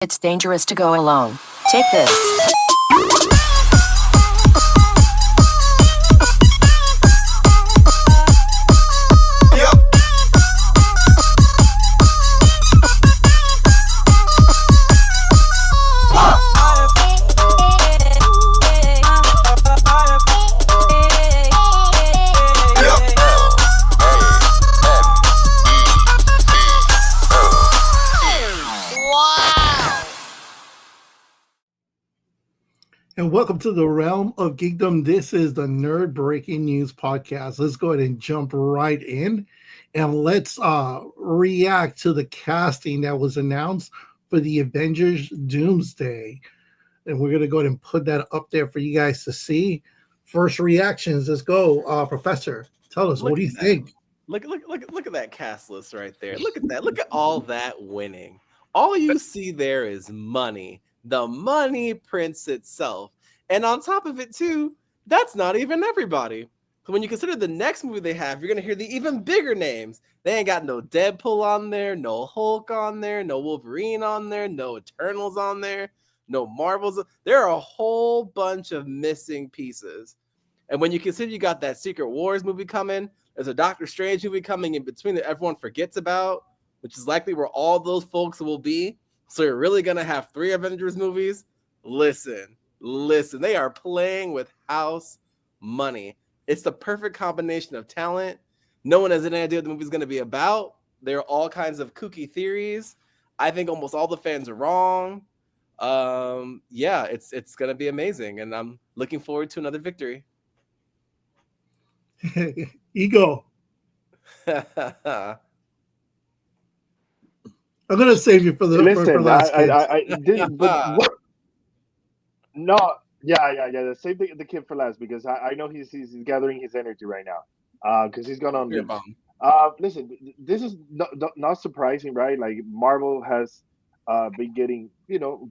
It's dangerous to go alone. Take this. And welcome to the realm of geekdom. This is the Nerd Breaking News Podcast. Let's go ahead and jump right in and let's react to the casting that was announced for the Avengers Doomsday. And we're going to go ahead and put that up there for you guys to see. First reactions, let's go. Professor, tell us, what do you think? Look at that cast list right there. Look at that. Look at all that winning. All you see there is money. The money prints itself. And on top of it, too, that's not even everybody. So when you consider the next movie they have, you're going to hear the even bigger names. They ain't got no Deadpool on there, no Hulk on there, no Wolverine on there, no Eternals on there, no Marvels. There are a whole bunch of missing pieces. And when you consider you got that Secret Wars movie coming, there's a Doctor Strange movie coming in between that everyone forgets about, which is likely where all those folks will be. So you're really going to have 3 Avengers movies? Listen, they are playing with house money. It's the perfect combination of talent. No one has any idea what the movie's going to be about. There are all kinds of kooky theories. I think almost all the fans are wrong. Yeah, it's going to be amazing. And I'm looking forward to another victory. Ego. I'm gonna save you for the for last. Save the kid for last because I know he's gathering his energy right now. Because he's gone on leave. Listen, this is not surprising, right? Like Marvel has been getting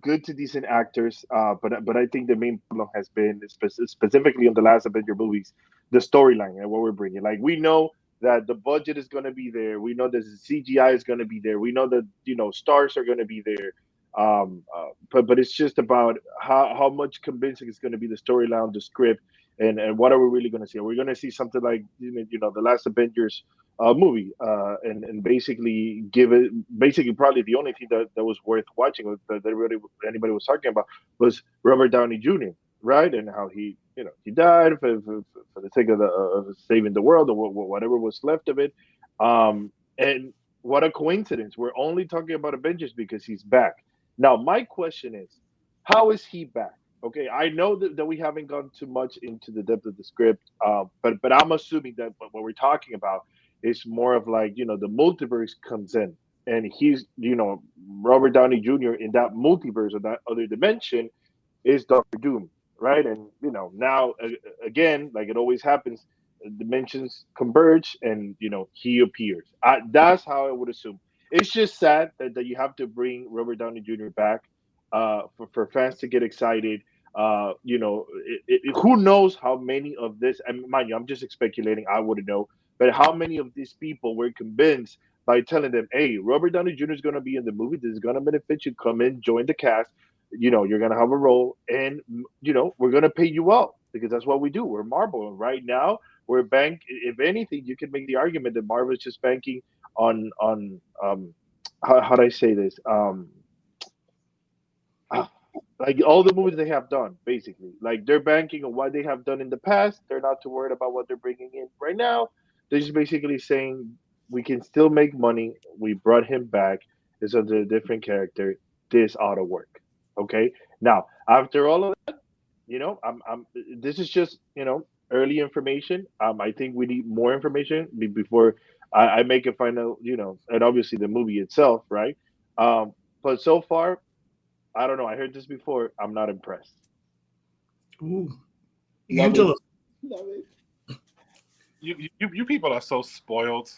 good to decent actors, but I think the main problem has been specifically on the last Avenger movies, the storyline and what we're bringing. Like we know that the budget is going to be there. We know that the CGI is going to be there. We know that stars are going to be there. But it's just about how much convincing is going to be the storyline, the script, and what are we really going to see? Are we going to see something like the last Avengers movie, and basically probably the only thing that was worth watching that anybody was talking about was Robert Downey Jr., right? And how he died for the sake of saving the world or whatever was left of it. And what a coincidence. We're only talking about Avengers because he's back. Now, my question is, how is he back? Okay, I know that we haven't gone too much into the depth of the script, but I'm assuming that what we're talking about is more of like, the multiverse comes in and he's, Robert Downey Jr. in that multiverse or that other dimension is Doctor Doom, right? And, now, again, like it always happens, dimensions converge and, he appears. That's how I would assume. It's just sad that you have to bring Robert Downey Jr. back for fans to get excited. Who knows how many of this, and mind you, I'm just speculating, I wouldn't know, but how many of these people were convinced by telling them, hey, Robert Downey Jr. is going to be in the movie. This is going to benefit you. Come in, join the cast. You're going to have a role and, we're going to pay you well because that's what we do. We're Marvel. And right now, we're bank. If anything, you can make the argument that Marvel is just banking on how do I say this? Like all the movies they have done, basically. Like they're banking on what they have done in the past. They're not too worried about what they're bringing in right now. They're just basically saying we can still make money. We brought him back. It's under a different character. This ought to work. Okay. Now, after all of that, this is just early information. I think we need more information before I make a final, and obviously the movie itself, right? But so far, I don't know. I heard this before. I'm not impressed. Ooh, Angela. Love it. You people are so spoiled.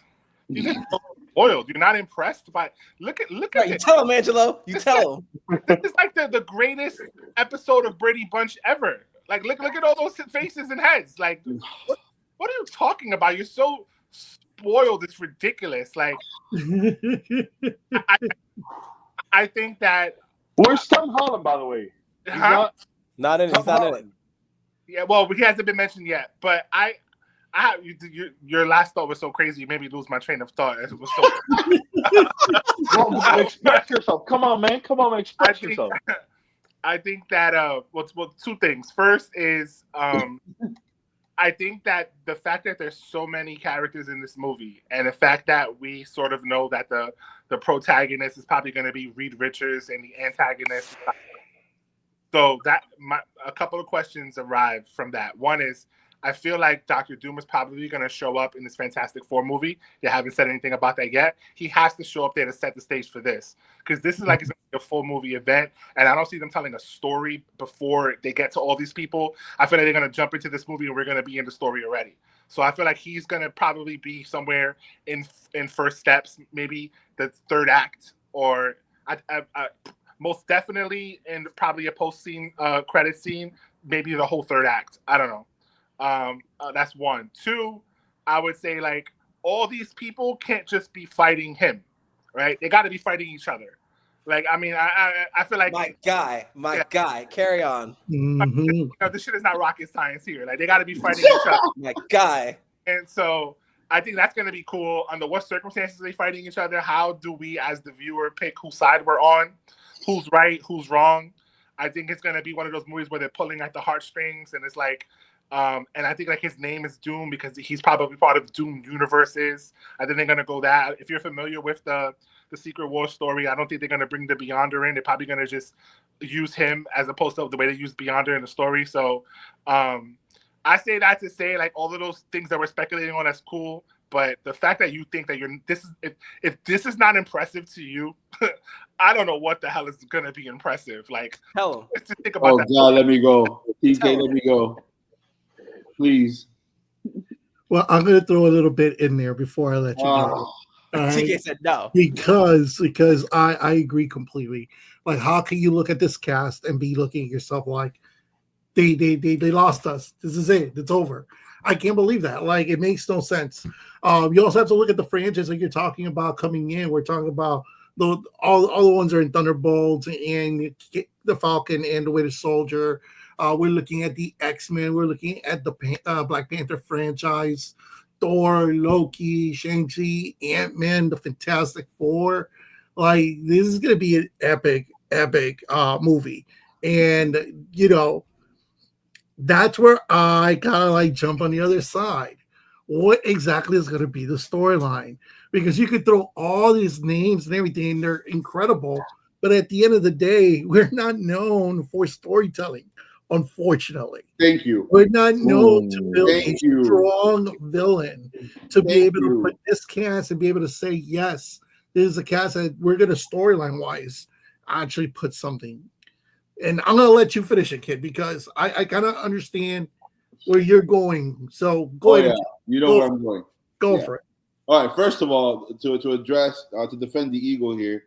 You're just so spoiled. You're not impressed by look at You it. tell him, Angelo. You tell him. This is like the greatest episode of Brady Bunch ever. Like look at all those faces and heads. Like what are you talking about? You're so spoiled. It's ridiculous. Like I think that Where's Tom Holland, by the way? He's Huh? Not in it. He's not in it. Yeah, well, he hasn't been mentioned yet. But I have your last thought was so crazy. You made me lose my train of thought. It was so. Well, express yourself. Come on, man. Come on, express yourself. I think that well, two things. First is I think that the fact that there's so many characters in this movie, and the fact that we sort of know that the protagonist is probably going to be Reed Richards and the antagonist. So that a couple of questions arrived from that. One is, I feel like Doctor Doom is probably going to show up in this Fantastic Four movie. You haven't said anything about that yet. He has to show up there to set the stage for this, because this is like a full movie event, and I don't see them telling a story before they get to all these people. I feel like they're going to jump into this movie and we're going to be in the story already. So I feel like he's going to probably be somewhere in first steps, maybe the third act, or most definitely in probably a post-scene credit scene, maybe the whole third act. I don't know. That's one. Two, I would say like all these people can't just be fighting him, right? They got to be fighting each other. Like, I mean, I feel like my guy, carry on. Mm-hmm. You know, this shit is not rocket science here. Like, they got to be fighting each other. My guy. And so I think that's going to be cool. Under what circumstances are they fighting each other? How do we, as the viewer, pick whose side we're on? Who's right? Who's wrong? I think it's going to be one of those movies where they're pulling at the heartstrings, and it's like, and I think like his name is Doom because he's probably part of Doom universes. I think they're going to go that. If you're familiar with the Secret War story, I don't think they're going to bring the Beyonder in. They're probably going to just use him as opposed to the way they use Beyonder in the story. So I say that to say like all of those things that we're speculating on, that's cool. But the fact that you think that if this is not impressive to you, I don't know what the hell is going to be impressive. Like, tell him. Just think about that. God, let me go. TK, let me go. Please. Well, I'm going to throw a little bit in there before I let you go. TK said no. Because I agree completely. Like, how can you look at this cast and be looking at yourself like they lost us? This is it. It's over. I can't believe that. Like, it makes no sense. You also have to look at the franchise like you're talking about coming in. We're talking about all the ones are in Thunderbolts and the Falcon and the Winter Soldier. We're looking at the X-Men. We're looking at the Black Panther franchise, Thor, Loki, Shang-Chi, Ant-Man, the Fantastic Four. Like, this is going to be an epic movie. And, you know, that's where I kind of like jump on the other side. What exactly is going to be the storyline? Because you could throw all these names and everything, and they're incredible. But at the end of the day, we're not known for storytelling, unfortunately. Thank you. We're not known to build a strong villain to be able to put this cast and be able to say, yes, this is a cast that we're going to storyline-wise actually put something. And I'm going to let you finish it, kid, because I kind of understand where you're going. So go ahead. Yeah. You know where I'm going. Go for it. All right. First of all, to address, to defend the Eagle here,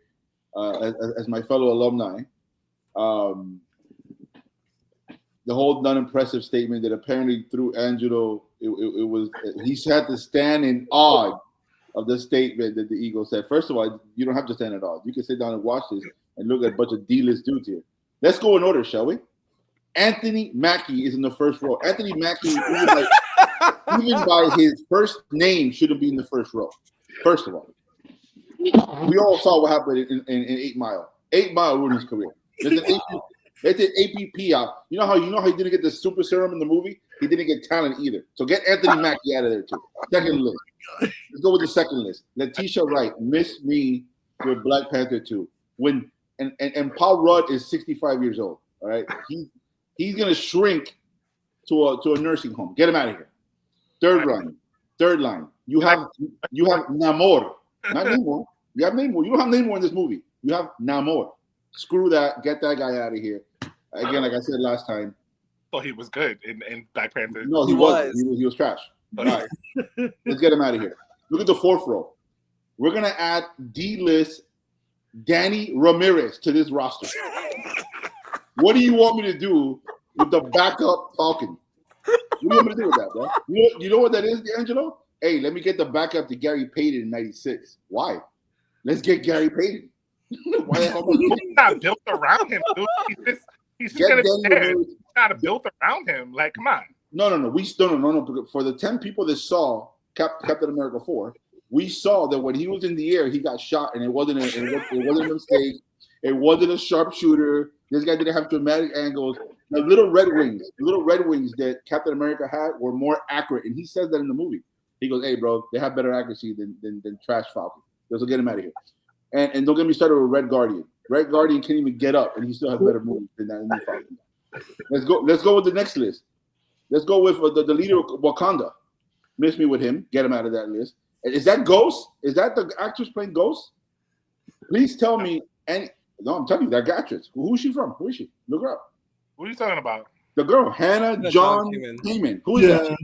as my fellow alumni, the whole non-impressive statement that apparently through Angelo, it was he had to stand in awe of the statement that the Eagle said. First of all, you don't have to stand in awe. You can sit down and watch this and look at a bunch of D-list dudes here. Let's go in order, shall we? Anthony Mackie is in the first row. Anthony Mackie, even by his first name, shouldn't be in the first row. First of all, we all saw what happened in 8 Mile. 8 Mile ruined his career. They did APP out. You know how he didn't get the super serum in the movie? He didn't get talent either. So get Anthony Mackie out of there too. Second list. Let's go with the second list. Letitia Wright, Miss Me with Black Panther 2. And Paul Rudd is 65 years old. All right, he's gonna shrink to a nursing home. Get him out of here. Third line. You have Namor, not Namor. You have Namor. You don't have Namor in this movie. You have Namor. Screw that. Get that guy out of here. Again, like I said last time. Oh, he was good in Black Panther. No, he wasn't. He was trash. All right, let's get him out of here. Look at the fourth row. We're gonna add D-list Danny Ramirez to this roster. What do you want me to do with the backup Falcon? What do you want me to do with that, bro? You know what that is, D'Angelo? Hey, let me get the backup to Gary Payton in '96. Why? Let's get Gary Payton. Why the hell? He's not built around him, dude. He's just gonna be there. He's not built around him. Like, come on. No. No. For the 10 people that saw Captain America 4, we saw that when he was in the air, he got shot, and it wasn't a mistake. It wasn't a sharpshooter. This guy didn't have dramatic angles. The little red wings that Captain America had were more accurate, and he says that in the movie. He goes, "Hey, bro, they have better accuracy than Trash Falcon. So get him out of here." And don't get me started with Red Guardian. Red Guardian can't even get up, and he still has better movies than that new Falcon. Let's go with the next list. Let's go with the leader of Wakanda. Miss me with him. Get him out of that list. Is that Ghost? Is that the actress playing Ghost? Please tell me. No, I'm telling you, that actress. Who's she from? Who is she? Look her up. What are you talking about? The girl, Hannah John Heyman. Who is that?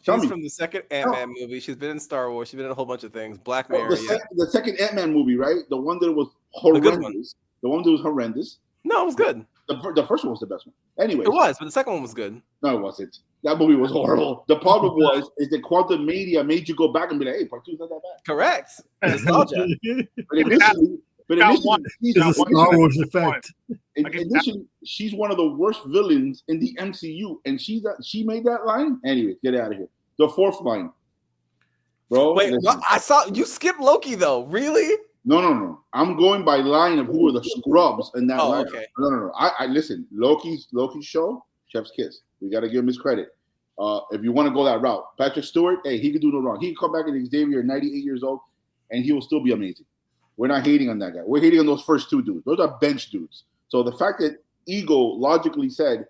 She's from the second Ant-Man movie. She's been in Star Wars. She's been in a whole bunch of things. Black Mary. The second Ant-Man movie, right? The one that was horrendous. The one that was horrendous. No, it was good. The first one was the best one. Anyway, it was, but the second one was good. No, it wasn't. That movie was horrible. The problem is that Quantum Media made you go back and be like, "Hey, part 2 is not that bad." Correct. Nostalgia. But initially, it's a Star Wars effect. Initially, she's one of the worst villains in the MCU, and she made that line. Anyway, get out of here. The fourth line, bro. Wait, I saw you skip Loki though. Really? No. I'm going by line of who are the scrubs in that line. Okay. No. I listen. Loki's show, Chef's Kiss. We got to give him his credit. If you want to go that route, Patrick Stewart, hey, he could do no wrong. He could come back in Xavier, 98 years old, and he will still be amazing. We're not hating on that guy. We're hating on those first 2 dudes. Those are bench dudes. So the fact that Ego logically said,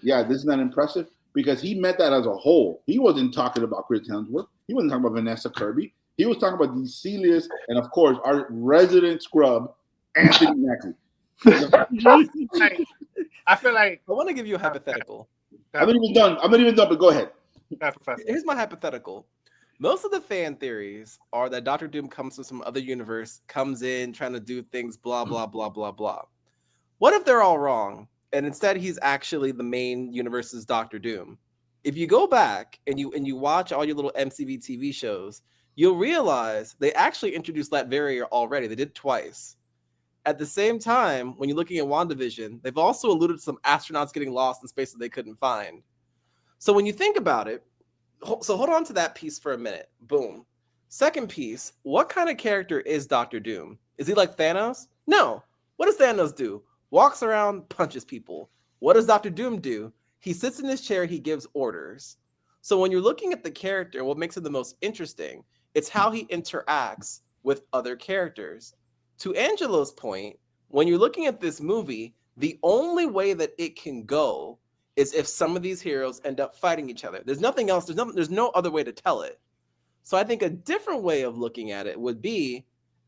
yeah, this is not impressive, because he meant that as a whole. He wasn't talking about Chris Hemsworth. He wasn't talking about Vanessa Kirby. He was talking about the C-list and, of course, our resident scrub, Anthony Mackie. I feel like I want to give you a hypothetical. I'm not even done, but go ahead. Here's my hypothetical. Most of the fan theories are that Dr. Doom comes from some other universe, comes in trying to do things, blah, blah, blah, blah, blah. What if they're all wrong? And instead he's actually the main universe's Dr. Doom. If you go back and you watch all your little MCV TV shows, you'll realize they actually introduced Latveria already. They did twice. At the same time, when you're looking at WandaVision, they've also alluded to some astronauts getting lost in space that they couldn't find. So when you think about it, so hold on to that piece for a minute. Boom. Second piece, what kind of character is Dr. Doom? Is he like Thanos? No. What does Thanos do? Walks around, punches people. What does Dr. Doom do? He sits in his chair, he gives orders. So when you're looking at the character, what makes it the most interesting, it's how he interacts with other characters. To Angelo's point, when you're looking at this movie, the only way that it can go is if some of these heroes end up fighting each other. There's nothing else. There's no other way to tell it. So I think a different way of looking at it would be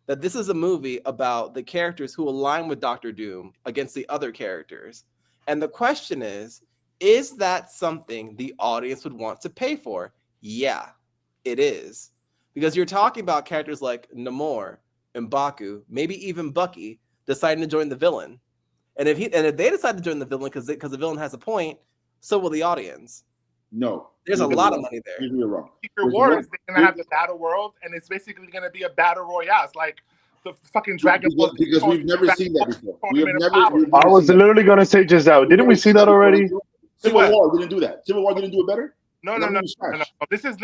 that this is a movie about the characters who align with Dr. Doom against the other characters. And the question is that something the audience would want to pay for? Yeah, it is. Because you're talking about characters like Namor, M'Baku, maybe even Bucky deciding to join the villain. And if they decide to join the villain because the villain has a point, so will the audience. No. There's a lot of money there. You're wrong. Secret Wars, they're going to have the battle world, and it's basically going to be a battle royale. It's like the fucking Dragon Ball. Because we've never seen that before. I was literally going to say just that. Didn't we see that already? Civil War didn't do that. Civil War didn't do it better? No. This is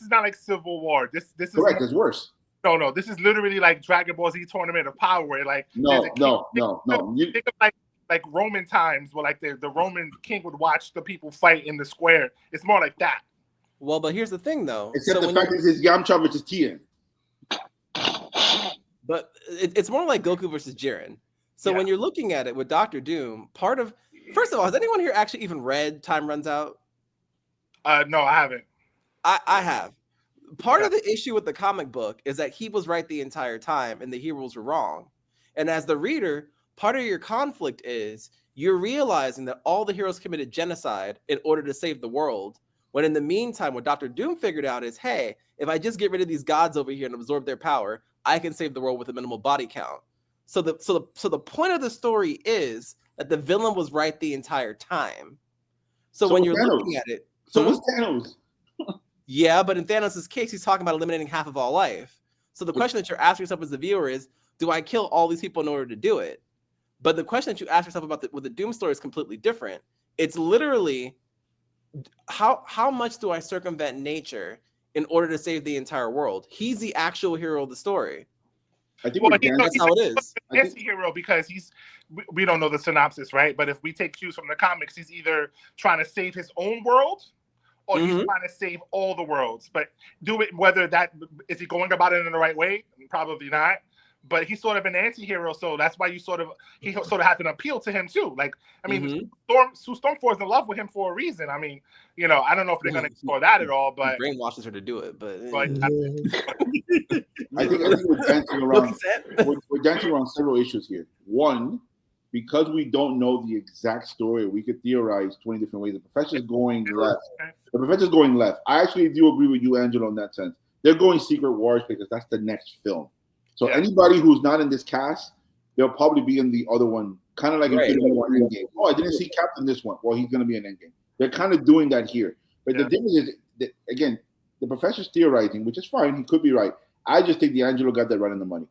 not like Civil War. This is correct. It's worse. No. This is literally like Dragon Ball Z Tournament of Power, where like no. Think of like Roman times, where like the Roman king would watch the people fight in the square. It's more like that. Well, but here's the thing, though. Except the fact that it's Yamcha versus Tien. But it's more like Goku versus Jiren. So when you're looking at it with Dr. Doom, first of all, has anyone here actually even read Time Runs Out? No, I haven't. I have. Part of the issue with the comic book is that he was right the entire time and the heroes were wrong. And as the reader, part of your conflict is you're realizing that all the heroes committed genocide in order to save the world. When in the meantime, what Dr. Doom figured out is, hey, if I just get rid of these gods over here and absorb their power, I can save the world with a minimal body count. So the point of the story is that the villain was right the entire time. So when you're looking at it, so was Thanos. Yeah, but in Thanos' case, he's talking about eliminating half of all life. So the question that you're asking yourself as the viewer is, do I kill all these people in order to do it? But the question that you ask yourself about with the Doom story is completely different. It's literally how much do I circumvent nature in order to save the entire world? He's the actual hero of the story. I think that's how it is. Anti-hero because we don't know the synopsis, right? But if we take cues from the comics, he's either trying to save his own world or he's trying to save all the worlds. But do it whether that is he going about it in the right way? Probably not. But he's sort of an anti-hero, so that's why he sort of have an appeal to him too. Like, I mean, Stormford is in love with him for a reason. I mean, you know, I don't know if they're going to explore that at all, but he brainwashes her to do it. But I think we're dancing around several issues here. One, because we don't know the exact story, we could theorize 20 different ways. The professor's going left. I actually do agree with you, Angelo, in that sense. They're going Secret Wars because that's the next film. So anybody who's not in this cast, they'll probably be in the other one, kind of like Infinity War Endgame. Oh, I didn't see Captain this one. Well, he's going to be in Endgame. They're kind of doing that here. But the difference is, that, again, the professor's theorizing, which is fine. He could be right. I just think D'Angelo got that right in the money.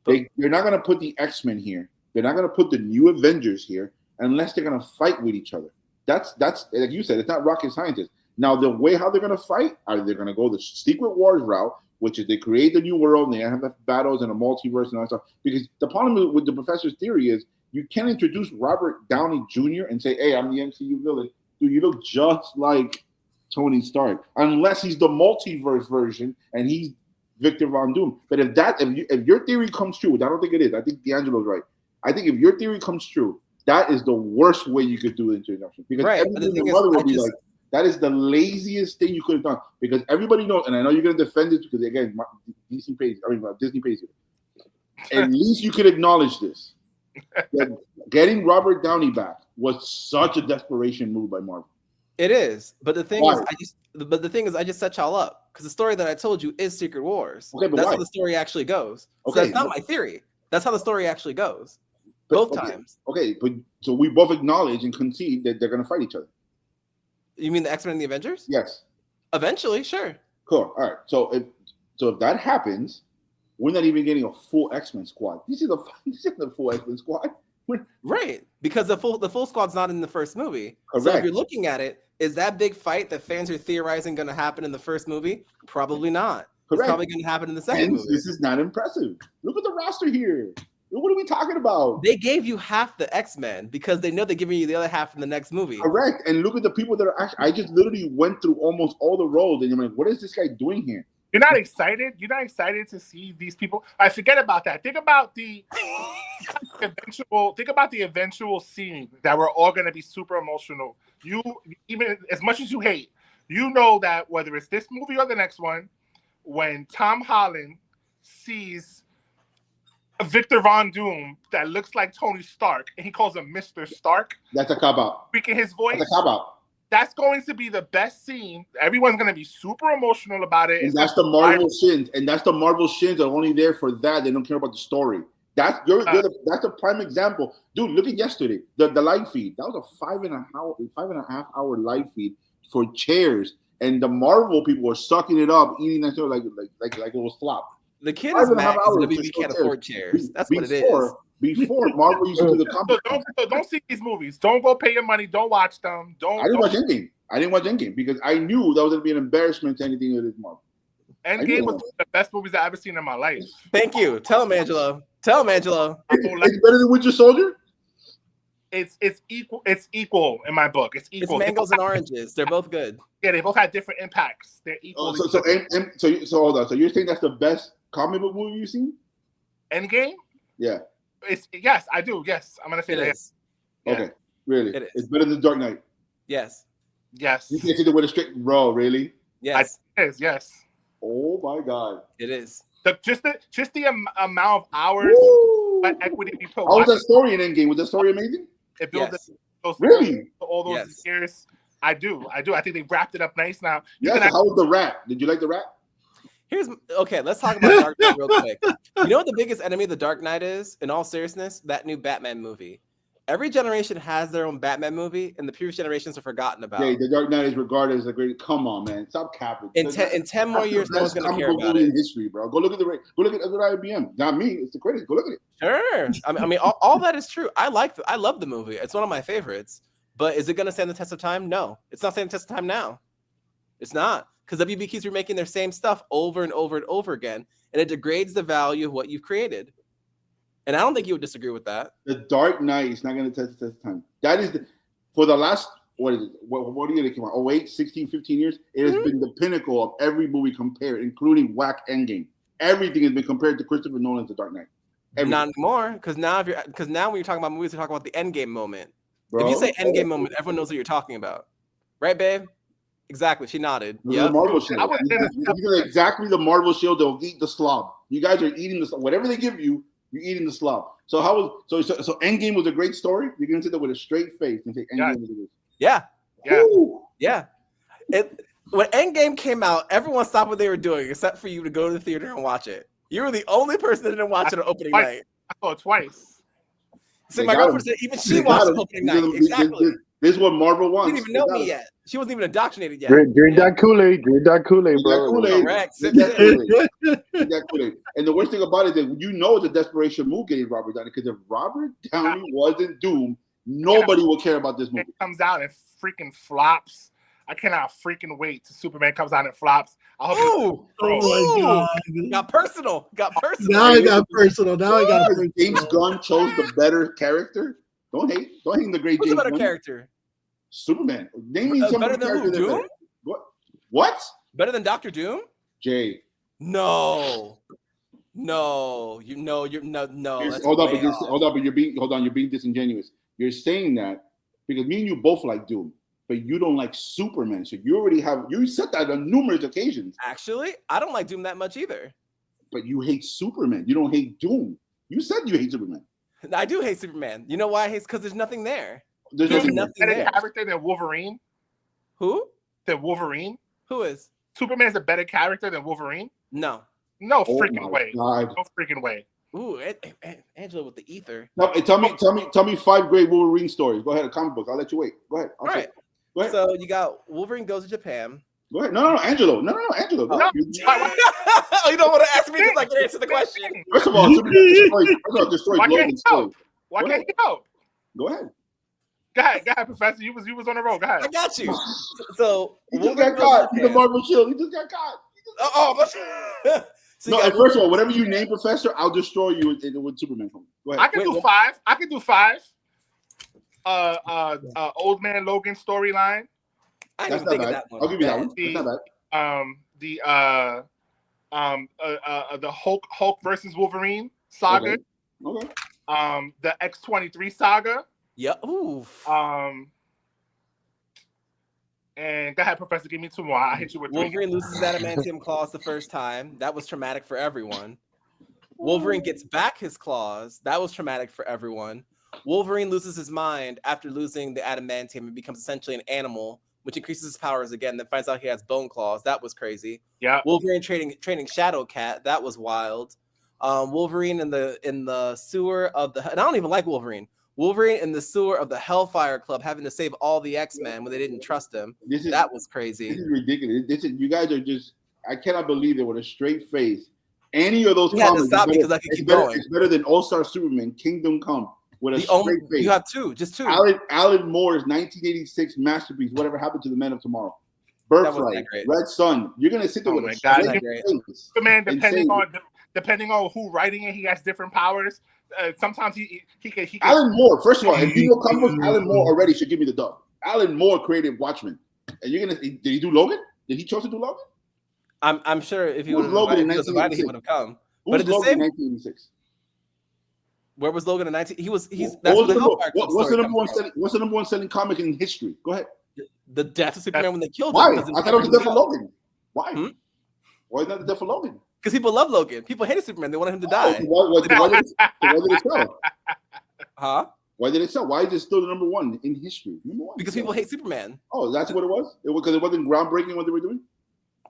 They're not going to put the X-Men here. They're not going to put the new Avengers here unless they're going to fight with each other. That's like you said, it's not rocket scientists. Now, the way how they're going to fight, are they going to go the Secret Wars route, which is they create the new world and they have the battles and a multiverse and all that stuff. Because the problem with the professor's theory is you can't introduce Robert Downey Jr. and say, hey, I'm the MCU villain. Dude, you look just like Tony Stark. Unless he's the multiverse version and he's Victor Von Doom. But if your theory comes true, which I don't think it is, I think D'Angelo's right. I think if your theory comes true, that is the worst way you could do the introduction. Because everything your mother would be like, that is the laziest thing you could have done, because everybody knows, and I know you're going to defend this because again, Disney pays it. At least you could acknowledge this. That getting Robert Downey back was such a desperation move by Marvel. It is, but the thing is, I just set y'all up because the story that I told you is Secret Wars. Okay, but that's how the story actually goes. Okay, so that's not my theory. That's how the story actually goes. Both times. Okay, but so we both acknowledge and concede that they're going to fight each other. You mean the X-Men and the Avengers? Yes. Eventually, sure. Cool. All right. So if that happens, we're not even getting a full X-Men squad. This is the full X-Men squad. Right. Because the full squad's not in the first movie. Correct. So if you're looking at it, is that big fight that fans are theorizing going to happen in the first movie? Probably not. Correct. It's probably going to happen in the second movie. This is not impressive. Look at the roster here. What are we talking about? They gave you half the X-Men because they know they're giving you the other half in the next movie. Correct. And look at the people that are actually, I just literally went through almost all the roles and you're like, what is this guy doing here? You're not excited? You're not excited to see these people? I forget about that. Think about the eventual scene that we're all going to be super emotional. You, even as much as you hate, you know that whether it's this movie or the next one, when Tom Holland sees Victor Von Doom that looks like Tony Stark and he calls him Mr. Stark. That's a cop-out. Speaking his voice. That's a cop-out. That's going to be the best scene. Everyone's going to be super emotional about it. And that's the Marvel shins. And that's the Marvel shins are only there for that. They don't care about the story. That's a prime example. Dude, look at yesterday. The live feed. That was a 5.5 hour live feed for chairs. And the Marvel people were sucking it up, eating that show like it was flop. The kid is mad because WWE can't afford chairs. That's what it is. Before Marvel used to do the comic. So don't see these movies. Don't go pay your money. Don't watch them. I didn't watch Endgame because I knew that was going to be an embarrassment to anything that is Marvel. Endgame was one of the best movies I've ever seen in my life. Thank you. Tell him, Angelo. It's better than Winter Soldier? It's equal. It's equal in my book. It's equal. It's mangoes and oranges. They're both good. Yeah, they both have different impacts. They're equal. So hold on. So you're saying that's the best comic book movie you've seen? Endgame? Yeah. Yes, I do. Yes, I'm gonna say that. Yeah. Okay, really? It's better than Dark Knight. Yes. Yes. You can't see the with a straight bro. Really? Yes. It is. Yes. Oh my God. It is. Just the amount of hours that equity we put. How was that story in Endgame? Was that story amazing? It built really all those years. I do. I think they wrapped it up nice now. How was the rat? Did you like the rat? Let's talk about Dark Knight real quick. You know what the biggest enemy of the Dark Knight is? In all seriousness, that new Batman movie. Every generation has their own Batman movie, and the previous generations are forgotten about. Yeah, The Dark Knight is regarded as a great. Come on, man, stop capping. In 10 more years, no one's gonna care about it. it. In history, bro. Go look at IBM. Not me. It's the critics. Go look at it. Sure. I mean, all that is true. I love the movie. It's one of my favorites. But is it going to stand the test of time? No, it's not standing the test of time now. It's not, because WB keeps remaking their same stuff over and over and over again, and it degrades the value of what you've created. And I don't think you would disagree with that. The Dark Knight is not going to test the test of time. That is for the last, what is it? What year they came out? 08, 16, 15 years? It has been the pinnacle of every movie compared, including whack Endgame. Everything has been compared to Christopher Nolan's The Dark Knight. Everything. Not anymore, because now when you're talking about movies, you're talking about the Endgame moment. Bro. If you say Endgame moment, everyone knows what you're talking about. Right, babe? Exactly. She nodded. Yeah. The Marvel Shield. Exactly the Marvel Shield. They'll eat the slob. You guys are eating the slob. Whatever they give you, you're eating the slob. So so Endgame was a great story? You're going to say that with a straight face and say Endgame was a great story. Yeah. Woo. Yeah. When Endgame came out, everyone stopped what they were doing except for you to go to the theater and watch it. You were the only person that didn't watch it on opening night. I saw it twice. See, my girlfriend said even she watched it opening night. Exactly. This is what Marvel wants. She didn't even know me yet. She wasn't even indoctrinated yet. Drink that Kool-Aid. Drink that Kool-Aid, bro. Correct. Drink that Kool-Aid. And the worst thing about it is that you know it's a desperation move getting Robert Downey, because if Robert Downey wasn't Doom, nobody will care about this movie. It comes out and freaking flops. I cannot freaking wait till Superman comes out and flops. I hope my God. Got personal. Now I got personal. James Gunn chose the better character. Don't hate the great Who's James a better Gunn. character? Superman. Name me some better than who? Doom? What? Better than Dr. Doom? Jay. No. You're no. Hold on, but you're being disingenuous. You're saying that because me and you both like Doom, but you don't like Superman. So you said that on numerous occasions. Actually, I don't like Doom that much either. But you hate Superman. You don't hate Doom. You said you hate Superman. I do hate Superman. You know why I hate? Because there's nothing there. There's nothing there. Character than Wolverine. Who? Than Wolverine. Who is? Superman's a better character than Wolverine. No freaking way. God. No freaking way. Ooh, Angela with the ether. No, tell me 5 great Wolverine stories. Go ahead, a comic book. I'll let you wait. Go ahead. All right. Go ahead. So you got Wolverine goes to Japan. Go ahead. No, Angelo. No, Angelo. Oh, you don't want to ask me because I can answer the question. First of all, destroy Logan's story. Why can't he help? Go ahead. Go ahead, Professor. You was on the road. Go ahead. I got you. So he just got caught. He's the Marvel Shield. He just got caught. So first of all, whatever you name, Professor, I'll destroy you with Superman. Go ahead. I can do 5. Old Man Logan storyline. I didn't think of that one. I'll give you that one. That's not bad. The Hulk versus Wolverine saga. Okay. The X-23 saga. Yeah. Ooh. And go ahead, Professor. Give me 2 more. I hit you with 3. Wolverine loses adamantium claws the first time. That was traumatic for everyone. Wolverine gets back his claws. That was traumatic for everyone. Wolverine loses his mind after losing the adamantium and becomes essentially an animal, which increases his powers again. Then finds out he has bone claws. That was crazy. Yeah. Wolverine training Shadow Cat. That was wild. Wolverine in the sewer of the. And I don't even like Wolverine. Wolverine in the sewer of the Hellfire Club having to save all the X-Men when they didn't trust him. That was crazy. This is ridiculous. You guys are just. I cannot believe it with a straight face. Any of those comments. Stop because I can keep going. It's better than All-Star Superman, Kingdom Come. With a straight face. You have just two. Alan Moore's 1986 masterpiece, Whatever Happened to the Men of Tomorrow. Birthright, Red Sun. You're gonna sit there with a straight face. Superman, depending on who writing it, he has different powers. Sometimes he can. Alan Moore. First of all, if you know comic books, Alan Moore already should give me the dub. Alan Moore created Watchmen, and you're gonna. Did he do Logan? Did he chose to do Logan? I'm sure if he would have Logan in invited, he would have come. But at the same 1986. Where was Logan in 19? He's. What's the number one selling comic in history? Go ahead. The death of Superman when they killed him. Why? I thought it was the death of Logan. Why? Why is that the death of Logan? Because people love Logan. People hated Superman. They wanted him to die. Why did it sell? Huh? Why did it sell? Why is it still the number one in history? Because people hate Superman. Oh, that's what it was? Because it wasn't groundbreaking what they were doing?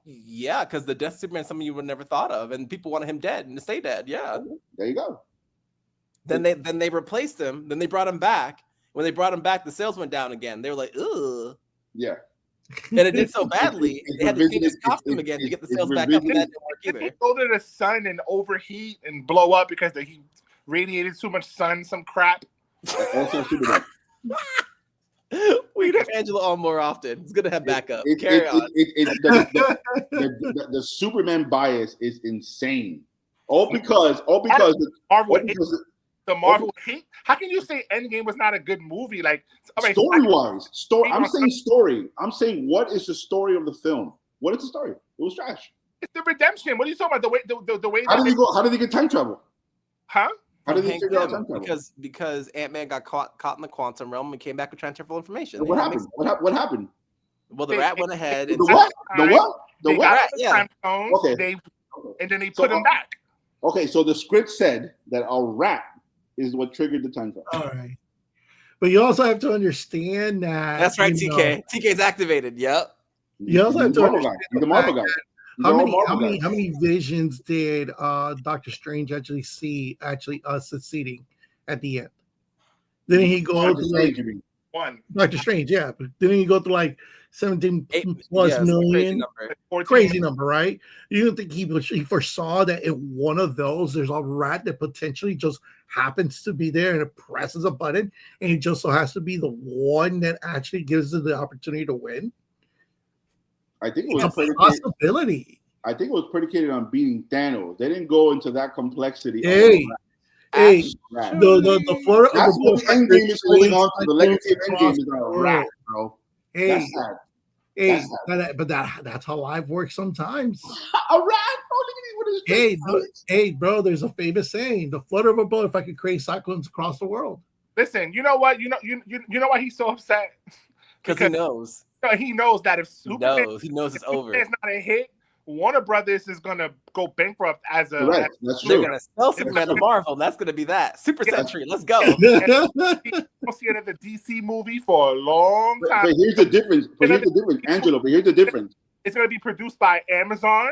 Yeah, because the death of Superman, something you would never thought of, and people wanted him dead and to stay dead. Yeah. There you go. Then they replaced him. Then they brought him back. When they brought him back, the sales went down again. They were like, ugh. Yeah. And it did so badly, they had to change his costume again to get the sales back up, and that didn't work either. Go to the sun and overheat and blow up because he radiated too much sun, some crap. Also Superman. We need Angela on more often. It's good to have backup. The Superman bias is insane. All because the Marvel hate. How can you say Endgame was not a good movie? Like, story-wise, I'm saying story. I'm saying what is the story of the film? What is the story? It was trash. It's the redemption. What are you talking about? The way. How did they get time travel? Huh? How did they figure out time travel? Because Ant-Man got caught in the quantum realm and came back with transferable information. What happened? What happened? Well, the rat went ahead. The what? The what? Yeah. Okay. And then they put him back. Okay, so the script said that a rat is what triggered the time travel. All right. But you also have to understand that. That's right, TK. TK's activated. Yep. You also have to understand the Marvel guy. How many visions did Doctor Strange actually see succeeding at the end? Didn't he go to like one? Doctor Strange, yeah. But didn't he go to like 17 plus million? Crazy number, right? You don't think he foresaw that in one of those there's a rat that potentially just happens to be there and it presses a button and it just so has to be the one that actually gives it the opportunity to win? I think it was a possibility. I think it was predicated on beating Thanos. They didn't go into that complexity. The floor. That's what the end game is holding on to. The legacy of end game is a rat, bro. That's sad. But that's how life works sometimes. A rat, bro. Hey, bro. There's a famous saying: "The flutter of a bullet, if I could create cyclones across the world." Listen, you know what? You know why he's so upset? Because he knows. He knows that if Superman, he knows it's over. It's not a hit. Warner Brothers is gonna go bankrupt as a. Right. That's true. They're gonna sell Superman to Marvel. That's gonna be that Super Century. Let's go. We'll see another DC movie for a long time. But here's the difference. Angelo. But here's the difference. It's gonna be produced by Amazon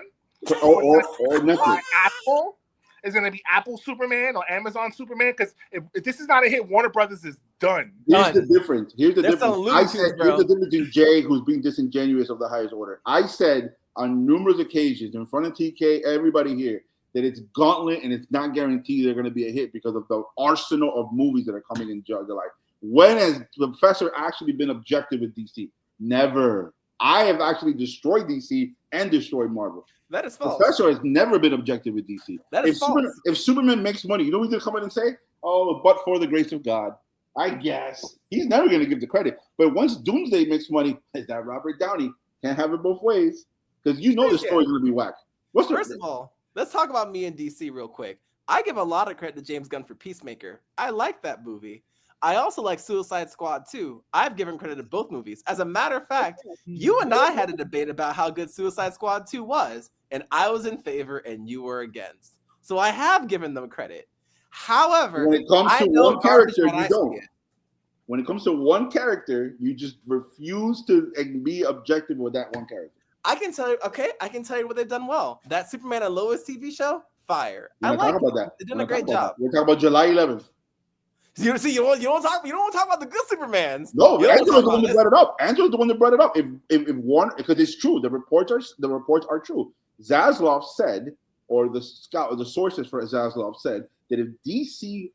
or Netflix. Apple. It's gonna be Apple Superman or Amazon Superman. Because if this is not a hit, Warner Brothers is done. Here's the difference. Here's the difference in Jay, who's being disingenuous of the highest order. I said on numerous occasions in front of TK, everybody here, that it's gauntlet and it's not guaranteed they're going to be a hit because of the arsenal of movies that are coming in July. When has the professor actually been objective with DC? Never. I have actually destroyed DC and destroyed Marvel. That is false. Professor has never been objective with DC. That is false. If Superman makes money, you know what he's going to come in and say? Oh, but for the grace of God. I guess. He's never going to give the credit. But once Doomsday makes money, is that Robert Downey? Can't have it both ways. Because you know the story's going to be whack. First of all, let's talk about me and DC real quick. I give a lot of credit to James Gunn for Peacemaker. I like that movie. I also like Suicide Squad 2. I've given credit to both movies. As a matter of fact, you and I had a debate about how good Suicide Squad 2 was, and I was in favor and you were against. So I have given them credit. However, when it comes to one character, you don't. When it comes to one character, you just refuse to be objective with that one character. I can tell you what they've done well. That Superman and Lois TV show, fire. I like about that. They're doing a great job. We're talking about July 11th. You don't talk about the good Supermans. No, Angela's the one that brought it up. Angela's the one that brought it up. If Warner, because it's true, the reports are true. Zaslav said, or the sources for Zaslav said that if DC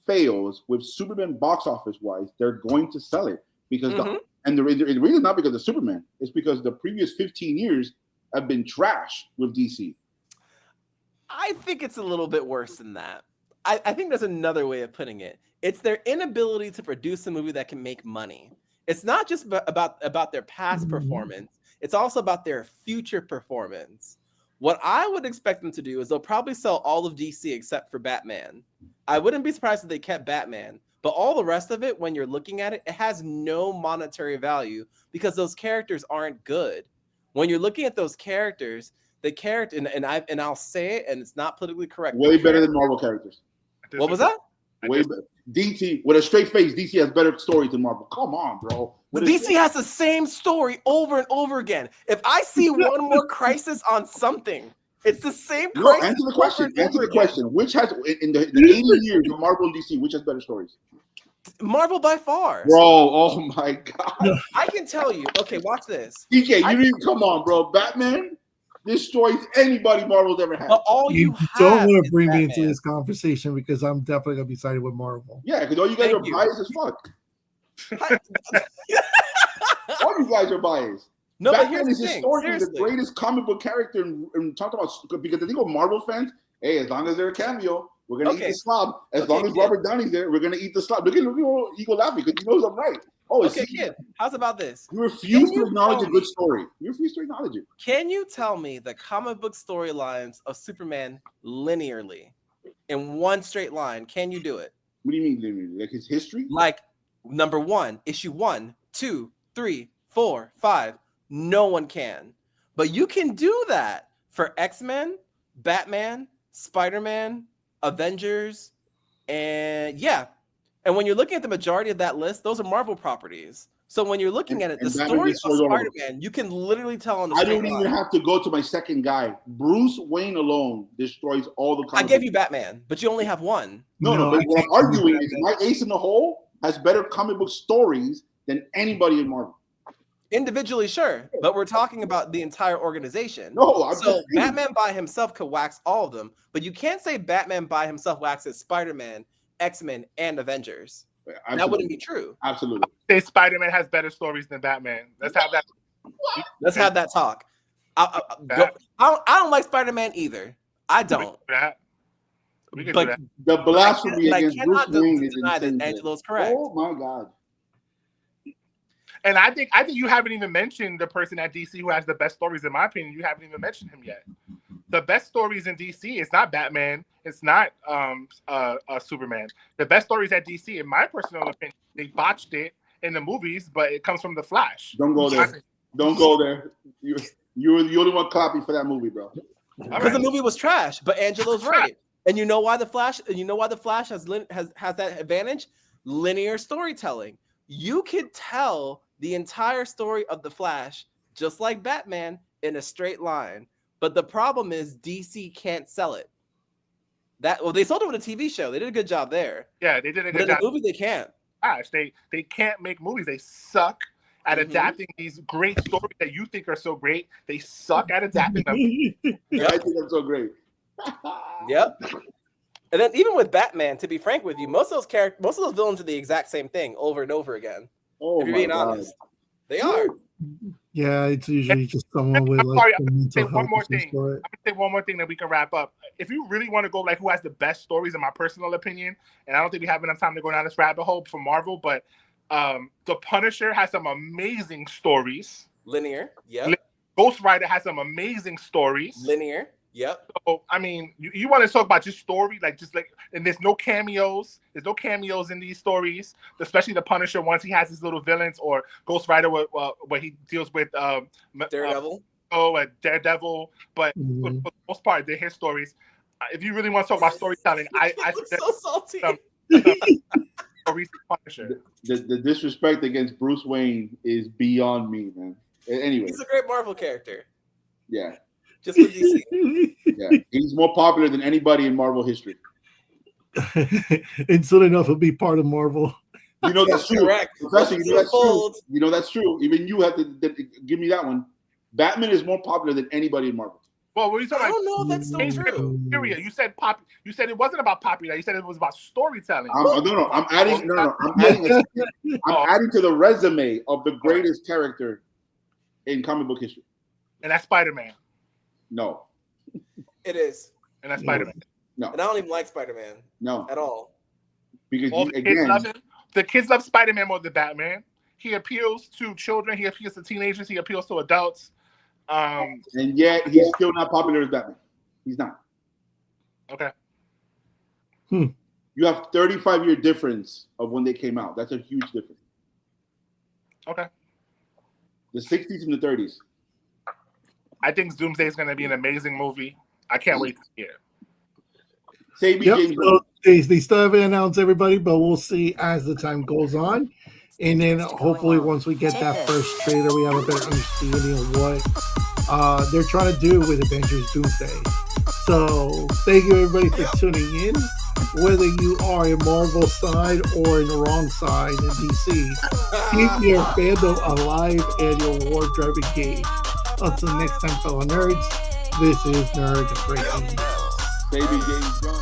fails with Superman box office wise, they're going to sell it because the reason not because of Superman, it's because the previous 15 years have been trash with DC. I think it's a little bit worse than that. I think there's another way of putting it. It's their inability to produce a movie that can make money. It's not just about their past performance. It's also about their future performance. What I would expect them to do is they'll probably sell all of DC except for Batman. I wouldn't be surprised if they kept Batman. But all the rest of it, when you're looking at it, it has no monetary value because those characters aren't good. When you're looking at those characters, the character, and I'll say it, and it's not politically correct. Way better than Marvel characters. What was that? Way better. DC, with a straight face, DC has better stories than Marvel. Come on, bro. But DC has the same story over and over again. If I see one more crisis on something, It's the same. No, answer the question. Answer the question. Which has in the 80 years of Marvel and DC, which has better stories? Marvel by far. Bro, oh my god. I can tell you. Okay, watch this. DK, you didn't come on, bro. Batman destroys anybody Marvel's ever had. But all You you don't have want to is bring me Batman. into this conversation because I'm definitely gonna be sided with Marvel. Yeah, because all you guys Thank are you. biased as fuck. All you guys are biased. No, but Batman here's is the thing. historically the Seriously. greatest comic book character and talk about because the thing with Marvel fans, hey, as long as they're a cameo, we're gonna eat Okay. the slob. As Okay, long as kid. Robert Downey's there, we're gonna eat the slob. Look at Eagle laughing because he knows I'm right. Oh, Okay, kid. How's about this? You refuse Can you to acknowledge tell a good me- story. You refuse to acknowledge it. Can you tell me the comic book storylines of Superman linearly in one straight line? Can you do it? What do you mean, linearly? Like his history? Like number 1, issue 1, 2, 3, 4, 5. No one can. But you can do that for X-Men, Batman, Spider-Man, Avengers, and yeah. And when you're looking at the majority of that list, those are Marvel properties. So when you're looking at it, the And Batman story of destroys all of them. Spider-Man, you can literally tell on the I straight don't even line. have to go to my second guy. Bruce Wayne alone destroys all the I comic gave books. you Batman, but you only have one. No, I but what I'm can't arguing do is my ace in the hole has better comic book stories than anybody in Marvel. Individually, sure, but we're talking about the entire organization. No, I'm So just saying. Batman by himself could wax all of them, but you can't say Batman by himself waxes Spider-Man, X-Men, and Avengers. Absolutely. That wouldn't be true. Absolutely. Say Spider-Man has better stories than Batman. Let's have that. Let's have that talk. I don't like Spider-Man either. I don't. We can do But that. The blasphemy I against Bruce cannot Wayne is deny that insane. Angelo's correct. Oh my god. And I think you haven't even mentioned the person at DC who has the best stories, in my opinion. You haven't even mentioned him yet. The best stories in DC is not Batman. It's not Superman. The best stories at DC, in my personal opinion, they botched it in the movies, but it comes from The Flash. Don't go there. Don't go there. You were the only one clapping for that movie, bro. Because the movie was trash, but Angelo's right. And you know why the Flash? You know why the Flash has that advantage? Linear storytelling. You could tell the entire story of the Flash just like Batman in a straight line. But the problem is DC can't sell it. They sold it with a TV show. They did a good job there. Yeah, they did a But good in job. the movie, they can't. Flash, they can't make movies. They suck at adapting these great stories that you think are so great. They suck at adapting them. Yeah, I think that's so great. Yep. And then even with Batman, to be frank with you, most of those villains are the exact same thing over and over again. Oh if you're my being God. honest, they are. Yeah, it's usually just someone with I'm like sorry, some I'm mental gonna say one health more issues thing. for it. I'm gonna say one more thing that we can wrap up. If you really want to go like who has the best stories, in my personal opinion, and I don't think we have enough time to go down this rabbit hole for Marvel, but the Punisher has some amazing stories. Linear. Yep. Ghost Rider has some amazing stories. Linear. Yep. So I mean, you want to talk about just story, and there's no cameos. There's no cameos in these stories, especially the Punisher once he has his little villains, or Ghost Rider where he deals with Daredevil. Daredevil. But for the most part, they're his stories. If you really want to talk about storytelling, I so salty. Punisher. The disrespect against Bruce Wayne is beyond me, man. Anyway, He's a great Marvel character. yeah, Just with DC. yeah, he's more popular than anybody in Marvel history. And soon enough, it'll be part of Marvel. You know that's true. Correct. Professor, you know that's true. Bold. You know that's true. Even you have to give me that one. Batman is more popular than anybody in Marvel. Well, what are you talking I about? don't know if that's still true. Period. You said You said it wasn't about popular. You said it was about storytelling. I'm adding to the resume of the greatest character in comic book history. And that's Spider-Man. No. It is. And that's Spider-Man. No. And I don't even like Spider-Man. No. At all. Because Kids love him. The kids love Spider-Man more than Batman. He appeals to children. He appeals to teenagers. He appeals to adults. And yet he's still not popular as Batman. He's not. Okay. You have 35-year difference of when they came out. That's a huge difference. Okay. The 60s and the 30s. I think Doomsday is going to be an amazing movie. I can't wait to see it. James So they still haven't announced everybody, but we'll see as the time goes on. And then hopefully once we get that first trailer, we have a better understanding of what they're trying to do with Avengers Doomsday. So thank you everybody for tuning in. Whether you are a Marvel side or in the wrong side in DC, keep your fandom alive and your wardrobe engaged. Until next time, fellow nerds, this is Nerd Breaking News. Baby James Gunn.